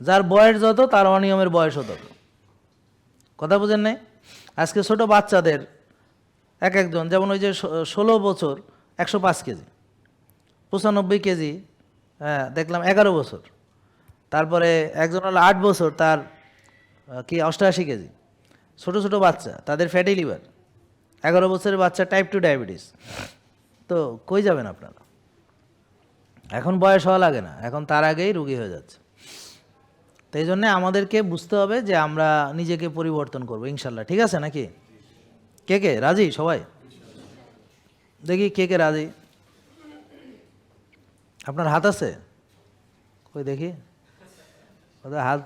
যার বয়স যত তার অনিয়মের বয়সও তত। কথা বুঝেন নাই? আজকে ছোট বাচ্চাদের এক একজন, যেমন ওই যে 16 বছর 105 কেজি, 95 কেজি, হ্যাঁ দেখলাম 11 বছর। তারপরে একজন হলো 8 বছর, তার কি 88 কেজি। ছোট ছোট বাচ্চা, তাদের ফ্যাটি লিভার। 11 বছরের বাচ্চা টাইপ 2 ডায়াবেটিস। তো কই যাবেন আপনারা? এখন বয়স হওয়া লাগে না, এখন তার আগেই রোগী হয়ে যাচ্ছে। তো এই জন্যে আমাদেরকে বুঝতে হবে যে আমরা নিজেকে পরিবর্তন করবো ইনশাল্লাহ। ঠিক আছে নাকি? কে কে রাজি? সবাই দেখি কে কে রাজি। আপনার হাত আছে? কই দেখি ওদের হাত।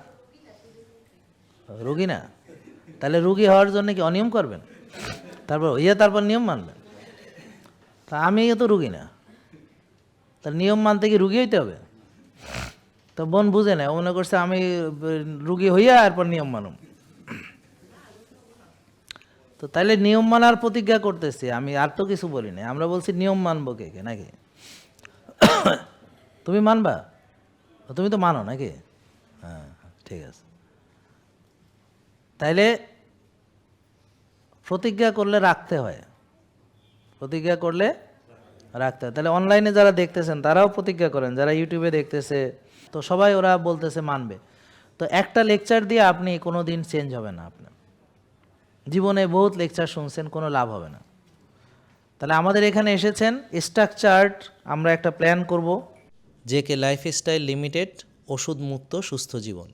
রুগী না? তাহলে রুগী হওয়ার জন্য কি অনিয়ম করবেন? তারপর নিয়ম মানবেন? তা আমি তো রুগী না, তার নিয়ম মানতে কি রুগী হইতে হবে? তো বোন বুঝে না, ও মনে করছে আমি রুগী হইয়া এরপর নিয়ম মানুম। তো তাইলে নিয়ম মানার প্রতিজ্ঞা করতেছি আমি, আর তো কিছু বলি না। আমরা বলছি নিয়ম মানবো কে কে নাকি? তুমি মানবা? তুমি তো মানো নাকি? হ্যাঁ ঠিক আছে। তাইলে প্রতিজ্ঞা করলে রাখতে হয়, প্রতিজ্ঞা করলে রাখতে হয়। তাহলে অনলাইনে যারা দেখতেছেন তারাও প্রতিজ্ঞা করেন, যারা ইউটিউবে দেখতেছে, তো সবাই ওরা বলতেছে মানবে। তো একটা লেকচার দিয়ে আপনি কোনো দিন চেঞ্জ হবে না। আপনার জীবনে বহুত লেকচার শুনছেন, কোনো লাভ হবে না। তাহলে আমাদের এখানে এসেছেন স্ট্রাকচার্ড, আমরা একটা প্ল্যান করব। জেকে লাইফস্টাইল লিমিটেড, ওষুধ মুক্ত সুস্থ জীবন।